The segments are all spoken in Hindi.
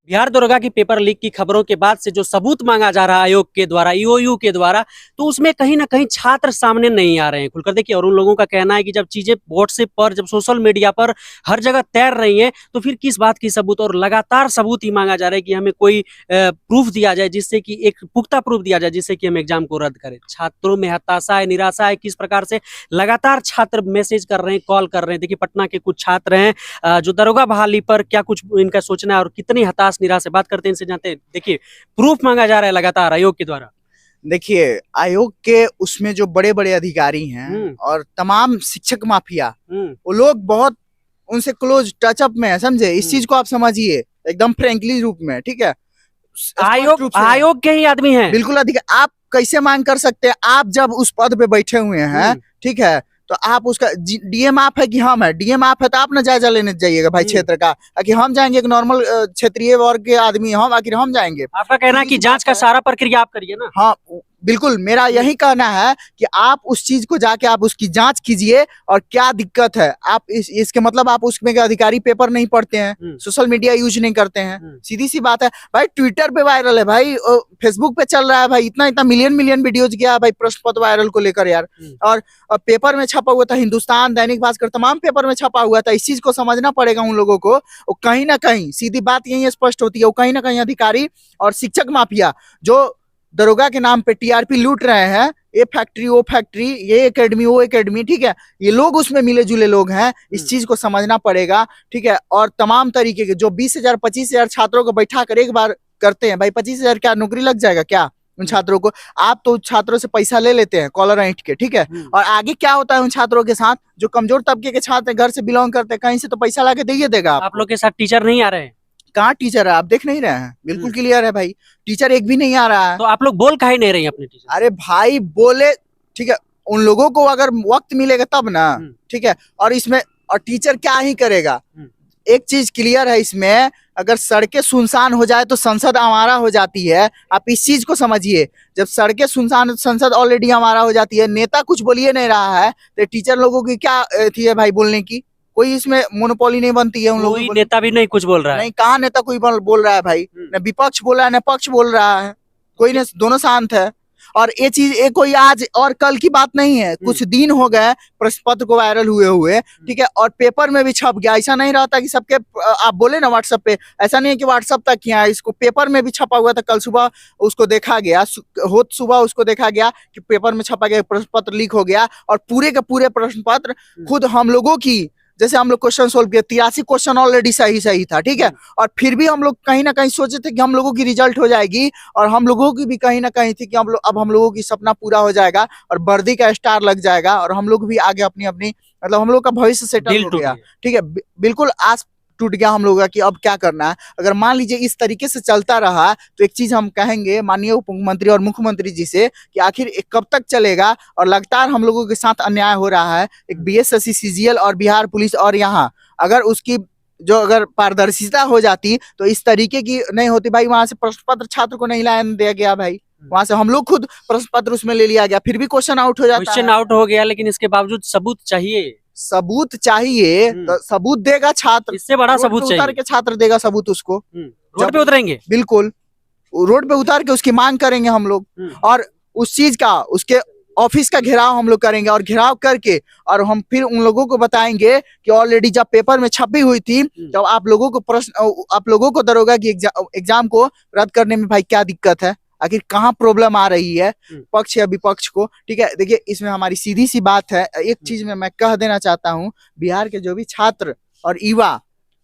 बिहार दरोगा की पेपर लीक की खबरों के बाद से जो सबूत मांगा जा रहा है आयोग के द्वारा, ईओयू के द्वारा, तो उसमें कहीं ना कहीं छात्र सामने नहीं आ रहे हैं खुलकर। देखिए, और उन लोगों का कहना है कि जब चीजें व्हाट्सएप पर, जब सोशल मीडिया पर हर जगह तैर रही हैं, तो फिर किस बात की सबूत। और लगातार सबूत ही मांगा जा रहा है कि हमें कोई प्रूफ दिया जाए, जिससे कि एक पुख्ता प्रूफ दिया जाए, जिससे कि हम एग्जाम को रद्द करें। छात्रों में हताशा है, निराशा है, किस प्रकार से लगातार छात्र मैसेज कर रहे हैं, कॉल कर रहे हैं। देखिए, पटना के कुछ छात्र हैं जो दरोगा बहाली पर क्या कुछ इनका सोचना है और कितनी हताश निराश है, बात करते हैं इनसे, जानते हैं। देखिए, प्रूफ मांगा जा रहा है लगातार आयोग के द्वारा। देखिए, आयोग के उसमें जो बड़े बड़े अधिकारी हैं और तमाम शिक्षक माफिया, वो लोग बहुत उनसे क्लोज टचअप में है, समझे। इस चीज को आप समझिए एकदम फ्रेंकली रूप में, ठीक है। आयोग के ही आदमी हैं, बिल्कुल अधिकार। आप कैसे मांग कर सकते हैं? आप जब उस पद पे बैठे हुए हैं, ठीक है, तो आप उसका डीएम आप है कि हम है? डीएम आप है तो आप ना जायजा लेने जाइएगा भाई क्षेत्र का, कि हम जाएंगे एक नॉर्मल क्षेत्रीय वर्ग के आदमी, हम आखिर हम जाएंगे? आपका कहना है कि जांच का सारा प्रक्रिया आप करिए ना। हाँ बिल्कुल, मेरा यही कहना है कि आप उस चीज को जाके आप उसकी जांच कीजिए और क्या दिक्कत है। आप इसके मतलब आप उसमें के अधिकारी पेपर नहीं पढ़ते हैं, सोशल मीडिया यूज नहीं करते हैं, सीधी सी बात है भाई। ट्विटर पे वायरल है भाई, फेसबुक पे चल रहा है भाई, इतना इतना मिलियन वीडियोज गया भाई प्रश्न पत्र वायरल को लेकर यार। और पेपर में छपा हुआ था, हिंदुस्तान, दैनिक भास्कर, तमाम पेपर में छपा हुआ था। इस चीज को समझना पड़ेगा उन लोगों को। कहीं ना कहीं सीधी बात यही स्पष्ट होती है, वो कहीं ना कहीं अधिकारी और शिक्षक माफिया जो दरोगा के नाम पे टीआरपी लूट रहे हैं, ये फैक्ट्री वो फैक्ट्री, ये एकेडमी वो एकेडमी, ठीक है, ये लोग उसमें मिले जुले लोग हैं। इस चीज को समझना पड़ेगा, ठीक है। और तमाम तरीके के जो 20,000 25,000 छात्रों को बैठा कर एक बार करते हैं भाई, 25,000 क्या नौकरी लग जाएगा क्या उन छात्रों को? आप तो छात्रों से पैसा ले लेते हैं कॉलर ऐंठ के, ठीक है। और आगे क्या होता है उन छात्रों के साथ? जो कमजोर तबके के छात्र घर से बिलोंग करते हैं, कहीं से तो पैसा ला के दे देगा। आप लोग के साथ टीचर नहीं आ रहे हैं? कहाँ टीचर है? आप देख नहीं रहे हैं? बिल्कुल क्लियर है भाई, टीचर एक भी नहीं आ रहा है। तो आप लोग बोल काहे नहीं रहे हैं अपने टीचर? अरे भाई बोले, ठीक है, उन लोगों को अगर वक्त मिलेगा तब ना, ठीक है। और इसमें और टीचर क्या ही करेगा? एक चीज क्लियर है इसमें, अगर सड़कें सुनसान हो जाए तो संसद हमारा हो जाती है। आप इस चीज को समझिए, जब सड़कें सुनसान, संसद ऑलरेडी हमारा हो जाती है, नेता कुछ बोलिए नहीं रहा है, तो टीचर लोगों की क्या थी है भाई बोलने की? कोई इसमें मोनोपोली नहीं बनती है उन लोगों की। नेता भी नहीं कुछ बोल रहा है? नहीं, कहाँ नेता कोई बोल रहा है भाई? न विपक्ष बोल रहा है न पक्ष बोल रहा है, कोई नहीं, दोनों शांत है। और ये चीज ये कोई आज और कल की बात नहीं है, कुछ दिन हो गए प्रश्न पत्र को वायरल हुए, ठीक है, और पेपर में भी छप गया। ऐसा नहीं रहता कि सबके आप बोले ना व्हाट्सएप पे, ऐसा नहीं है कि व्हाट्सएप तक किया, इसको पेपर में भी छपा हुआ था। कल सुबह उसको देखा गया, सुबह उसको देखा गया कि पेपर में छपा गया, प्रश्न पत्र लीक हो गया। और पूरे के पूरे प्रश्न पत्र खुद हम लोगों की, जैसे हम लोग क्वेश्चन सोल्व किए, 83 क्वेश्चन ऑलरेडी सही था, ठीक है। और फिर भी हम लोग कहीं ना कहीं सोचे थे कि हम लोगों की रिजल्ट हो जाएगी, और हम लोगों की भी कहीं ना कहीं थी कि अब हम लोगों की सपना पूरा हो जाएगा और वर्दी का स्टार लग जाएगा, और हम लोग भी आगे अपनी अपनी, मतलब हम लोग का भविष्य सेटल हो गया, ठीक है। बिल्कुल आस टूट गया हम लोगों का कि अब क्या करना है। अगर मान लीजिए इस तरीके से चलता रहा तो एक चीज हम कहेंगे माननीय उप मुख्यमंत्री और मुख्यमंत्री जी से कि आखिर कब तक चलेगा, और लगातार हम लोगों के साथ अन्याय हो रहा है। एक बीएसएससी, सीजीएल और बिहार पुलिस, और यहाँ अगर उसकी जो अगर पारदर्शिता हो जाती तो इस तरीके की नहीं होती भाई। वहां से प्रश्न पत्र छात्र को नहीं लाने दिया गया भाई, वहां से हम लोग खुद प्रश्न पत्र उसमें ले लिया गया, फिर भी क्वेश्चन आउट हो जाता है। क्वेश्चन आउट हो गया, लेकिन इसके बावजूद सबूत चाहिए। सबूत चाहिए तो सबूत देगा छात्र, इससे बड़ा सबूत चाहिए। उतार के छात्र देगा सबूत उसको, रोड पे उतरेंगे, बिल्कुल रोड पे उतार के उसकी मांग करेंगे हम लोग। और उस चीज का, उसके ऑफिस का घेराव हम लोग करेंगे, और घेराव करके और हम फिर उन लोगों को बताएंगे कि ऑलरेडी जब पेपर में छपी हुई थी, जब आप लोगों को प्रश्न, आप लोगों को दरोगा की एग्जाम को रद्द करने में भाई क्या दिक्कत है, आखिर कहाँ प्रॉब्लम आ रही है पक्ष या विपक्ष को, ठीक है। देखिए, इसमें हमारी सीधी सी बात है। एक चीज में मैं कह देना चाहता हूँ, बिहार के जो भी छात्र और युवा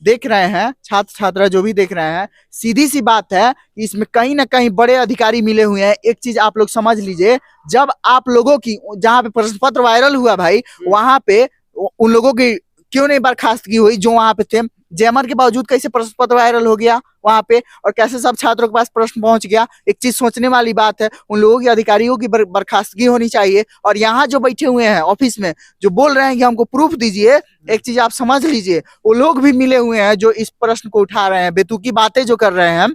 देख रहे हैं, छात्र छात्रा जो भी देख रहे हैं, सीधी सी बात है कि इसमें कहीं ना कहीं बड़े अधिकारी मिले हुए हैं। एक चीज आप लोग समझ लीजिए, जब आप लोगों की जहाँ पे प्रश्न पत्र वायरल हुआ भाई, वहां पे उन लोगों की क्यों नहीं बर्खास्तगी हुई जो वहां पे थे? जेमर के बावजूद कैसे प्रश्न पत्र वायरल हो गया वहां पे, और कैसे सब छात्रों के पास प्रश्न पहुंच गया? एक चीज सोचने वाली बात है, उन लोगों की अधिकारियों की बर्खास्तगी होनी चाहिए। और यहाँ जो बैठे हुए हैं ऑफिस में, जो बोल रहे हैं कि हमको प्रूफ दीजिए, एक चीज आप समझ लीजिए, वो लोग भी मिले हुए हैं जो इस प्रश्न को उठा रहे हैं, बेतुकी बातें जो कर रहे हैं।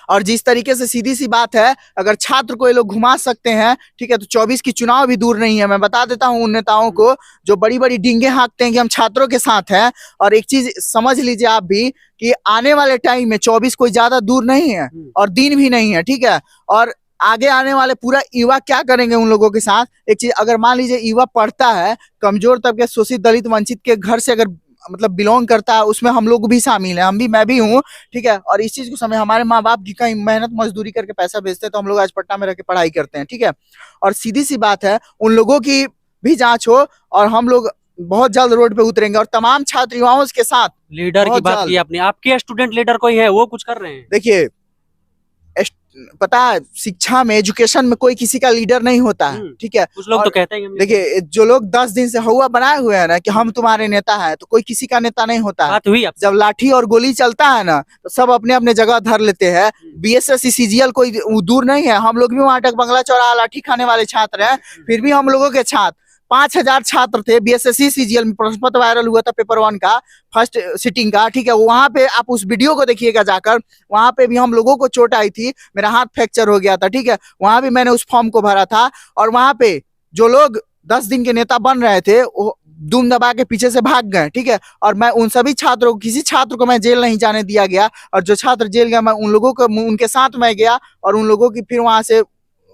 और जिस तरीके से सीधी सी बात है, अगर छात्र को ये लोग घुमा सकते हैं, ठीक है, तो 24 की चुनाव भी दूर नहीं है। मैं बता देता हूँ उन नेताओं को जो बड़ी बड़ी डींगे हाँकते हैं कि हम छात्रों के साथ हैं। और एक चीज समझ लीजिए आप भी कि आने वाले टाइम में 24 कोई ज्यादा दूर नहीं है और दिन भी नहीं है, ठीक है। और आगे आने वाले पूरा युवा क्या करेंगे उन लोगों के साथ। एक चीज, अगर मान लीजिए युवा पढ़ता है, कमजोर तबके, शोषित, दलित, वंचित के घर से अगर मतलब बिलोंग करता है, उसमें हम लोग भी शामिल हैं, मैं भी हूँ, ठीक है। और इस चीज को समय हमारे माँ बाप की कहीं मेहनत मजदूरी करके पैसा भेजते हैं, तो हम लोग आज पटना में रह के पढ़ाई करते हैं, ठीक है। और सीधी सी बात है, उन लोगों की भी जांच हो और हम लोग बहुत जल्द रोड पे उतरेंगे और तमाम छात्र युवाओं के साथ। लीडर की बात की आपने, आपके स्टूडेंट लीडर कोई है, वो कुछ कर रहे हैं? देखिए, पता है, शिक्षा में, एजुकेशन में कोई किसी का लीडर नहीं होता है, ठीक है। कुछ लोग तो कहते हैं। देखिए, जो लोग 10 दिन से हुआ बनाए हुए हैं ना कि हम तुम्हारे नेता हैं, तो कोई किसी का नेता नहीं होता है। बात हुई जब लाठी और गोली चलता है ना, तो सब अपने अपने जगह धर लेते हैं। बीएसएससी सीजीएल कोई दूर नहीं है, हम लोग भी वहां तक बंगला चौराहा लाठी खाने वाले छात्र हैं। फिर भी हम लोगों के छात्र 5000 छात्र थे बीएसएससी सीजीएल में, प्रश्न पत्र वायरल हुआ था पेपर 1 का फर्स्ट सिटिंग का, ठीक है। वहां पे आप उस वीडियो को देखिएगा जाकर, वहां पे भी हम लोगों को चोट आई थी, मेरा हाथ फ्रैक्चर हो गया था, ठीक है। वहां भी मैंने उस फॉर्म को भरा था। और वहां पे जो लोग 10 दिन के नेता बन रहे थे, वो दुम दबा के पीछे से भाग गए, ठीक है। और मैं उन सभी छात्रों को, किसी छात्र को मैं जेल नहीं जाने दिया गया। और जो छात्र जेल गया, मैं उन लोगों को, उनके साथ मैं गया और उन लोगों की फिर वहां से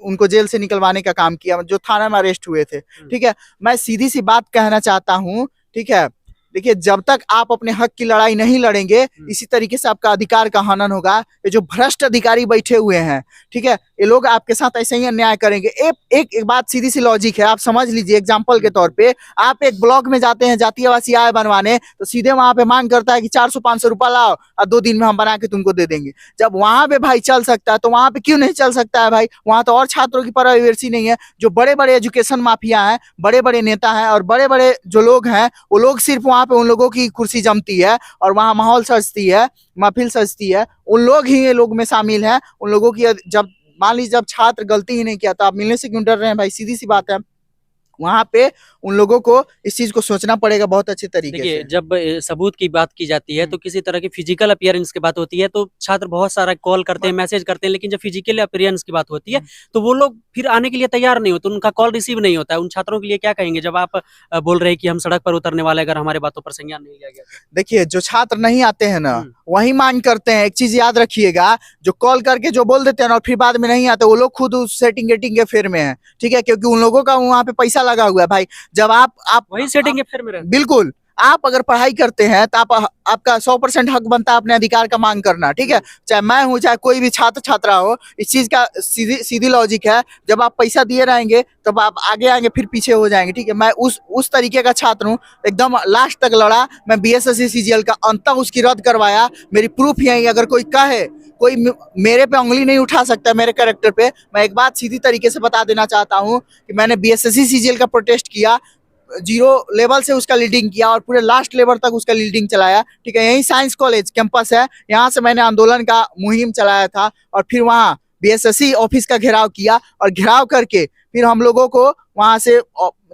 उनको जेल से निकलवाने का काम किया, जो थाना में अरेस्ट हुए थे, ठीक है। मैं सीधी सी बात कहना चाहता हूँ, ठीक है। देखिए, जब तक आप अपने हक की लड़ाई नहीं लड़ेंगे, इसी तरीके से आपका अधिकार का हनन होगा। ये जो भ्रष्ट अधिकारी बैठे हुए हैं, ठीक है, ये लोग आपके साथ ऐसे ही अन्याय करेंगे। एक बात, सीधी सी लॉजिक है, आप समझ लीजिए। एग्जांपल के तौर पे, आप एक ब्लॉक में जाते हैं जातीय आवासीय आय बनवाने, तो सीधे वहां पे मांग करता है कि 400-500 रुपया लाओ और 2 दिन में हम बना के तुमको दे देंगे। जब वहां पे भाई चल सकता है, तो वहां पे क्यों नहीं चल सकता है भाई? वहां तो और छात्रों की प्राइवेसी नहीं है। जो बड़े बड़े एजुकेशन माफिया हैं, बड़े बड़े नेता हैं और बड़े बड़े जो लोग हैं, वो लोग सिर्फ वहां पे उन लोगों की कुर्सी जमती है और वहां माहौल सजती है, महफिल सजती है। उन लोग ही ये लोग में शामिल हैं। उन लोगों की, जब मान लीजिए जब छात्र गलती ही नहीं किया, तो आप मिलने से क्यों डर रहे हैं भाई? सीधी सी बात है। वहां पे उन लोगों को इस चीज को सोचना पड़ेगा बहुत अच्छे तरीके से। जब सबूत की बात की जाती है, तो किसी तरह की फिजिकल अपीयरेंस की बात होती है, तो छात्र बहुत सारा कॉल करते हैं, मैसेज करते हैं, लेकिन जब फिजिकल अपीयरेंस की बात होती है, तो वो लोग फिर आने के लिए तैयार नहीं होते, उनका कॉल रिसीव नहीं होता है। उन छात्रों के लिए क्या कहेंगे जब आप बोल रहे हैं कि हम सड़क पर उतरने वाले, अगर हमारे बातों पर संज्ञान नहीं लिया गया? देखिए, जो छात्र नहीं आते हैं ना, वही मांग करते हैं। एक चीज याद रखिएगा, जो कॉल करके जो बोल देते हैं और फिर बाद में नहीं आते, वो लोग खुद उस सेटिंग गेटिंग के फेर में है, ठीक है। क्योंकि उन लोगों का वहां पे पैसा लगा हुआ है भाई। जब आप वही सेटिंग के फेर में रहते हैं। बिल्कुल, आप अगर पढ़ाई करते हैं तो आपका 100% हक बनता है अपने अधिकार का मांग करना, ठीक है। चाहे मैं हूं, चाहे कोई भी छात्र छात्रा हो, इस चीज का सीधी लॉजिक है। जब आप पैसा दिए रहेंगे, तब आप आगे आएंगे, फिर पीछे हो जाएंगे, ठीक है। मैं उस तरीके का छात्र हूँ, एकदम लास्ट तक लड़ा। मैं बीएसएससी सीजीएल का अंत तक उसकी रद्द करवाया। मेरी प्रूफ यही, अगर कोई कहे, कोई मेरे पे उंगली नहीं उठा सकता मेरे कैरेक्टर पे। मैं एक बात सीधी तरीके से बता देना चाहता हूँ कि मैंने बीएसएससी सीजीएल का प्रोटेस्ट किया, 0 लेवल से उसका लीडिंग किया और पूरे लास्ट लेवल तक उसका लीडिंग चलाया, ठीक है। यही साइंस कॉलेज कैंपस है, यहाँ से मैंने आंदोलन का मुहिम चलाया था और फिर वहाँ बीएसएससी ऑफिस का घेराव किया और घेराव करके फिर हम लोगों को वहां से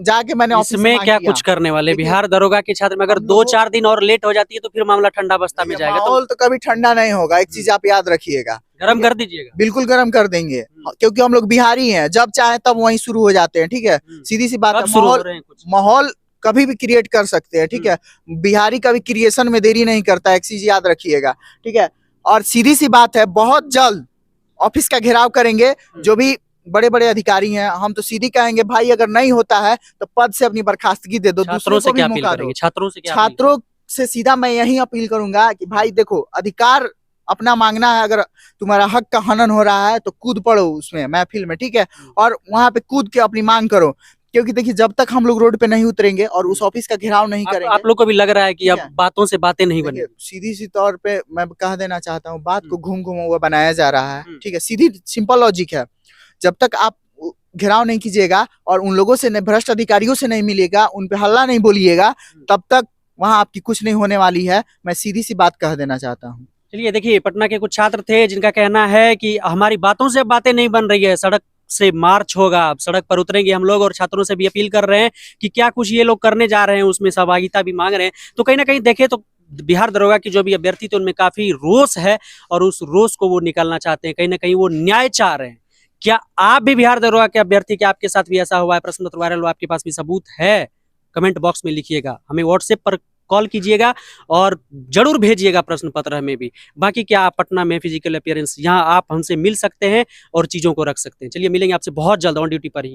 जाके मैंने ऑफिस में क्या कुछ करने वाले? बिहार दरोगा के छात्र में अगर 2-4 दिन और लेट हो जाती है, तो फिर मामला ठंडा बस्ता में जाएगा। माहौल तो कभी ठंडा नहीं होगा, एक चीज आप याद रखिएगा। गरम कर दीजिएगा। बिल्कुल गरम कर देंगे, क्योंकि हम लोग बिहारी हैं, जब चाहे तब वहीं शुरू हो जाते हैं, ठीक है। सीधी सी बात है, माहौल कभी भी क्रिएट कर सकते हैं, ठीक है। बिहारी कभी क्रिएशन में देरी नहीं करता है, एक चीज याद रखिएगा, ठीक है। और सीधी सी बात है, बहुत जल्द ऑफिस का घेराव करेंगे। जो भी बड़े बड़े अधिकारी हैं, हम तो सीधी कहेंगे भाई, अगर नहीं होता है तो पद से अपनी बर्खास्तगी दे दो, दूसरों को भी मौका दो। छात्रों से सीधा मैं यही अपील करूंगा कि भाई देखो, अधिकार अपना मांगना है। अगर तुम्हारा हक का हनन हो रहा है, तो कूद पड़ो उसमें महफिल में, ठीक है। और वहां पे कूद के अपनी मांग करो, क्योंकि देखिए, जब तक हम लोग रोड पे नहीं उतरेंगे और उस ऑफिस का घेराव नहीं करेंगे, आप लोग को भी लग रहा है कि अब बातों से बातें नहीं बनेगी। सीधी सी तौर पे मैं कह देना चाहता हूँ, बात को घूम घूमा हुआ बनाया जा रहा है, ठीक है। सीधी सिंपल लॉजिक है, जब तक आप घेराव नहीं कीजिएगा और उन लोगों से, भ्रष्ट अधिकारियों से नहीं मिलेगा, उन पे हल्ला नहीं बोलिएगा, तब तक वहां आपकी कुछ नहीं होने वाली है। मैं सीधी सी बात कह देना चाहता हूँ। चलिए, देखिए, पटना के कुछ छात्र थे जिनका कहना है कि हमारी बातों से बातें नहीं बन रही है, सड़क से मार्च होगा, अब सड़क पर उतरेंगे हम लोग। और छात्रों से भी अपील कर रहे हैं कि क्या कुछ ये लोग करने जा रहे हैं, उसमें सहभागिता भी मांग रहे हैं। तो कहीं ना कहीं देखें तो बिहार दरोगा की जो भी अभ्यर्थी थे उनमें काफी रोष है और उस रोष को वो निकालना चाहते हैं, कहीं ना कहीं वो न्याय चाह रहे हैं। क्या आप भी बिहार दरोगा के अभ्यर्थी, क्या आपके साथ भी ऐसा हुआ है? प्रश्न पत्र वायरल हुआ, आपके पास भी सबूत है? कमेंट बॉक्स में लिखिएगा, हमें व्हाट्सएप पर कॉल कीजिएगा और जरूर भेजिएगा प्रश्न पत्र हमें भी। बाकी क्या आप पटना में फिजिकल अपीयरेंस यहाँ आप हमसे मिल सकते हैं और चीजों को रख सकते हैं। चलिए मिलेंगे आपसे बहुत जल्द ऑन ड्यूटी पर ही।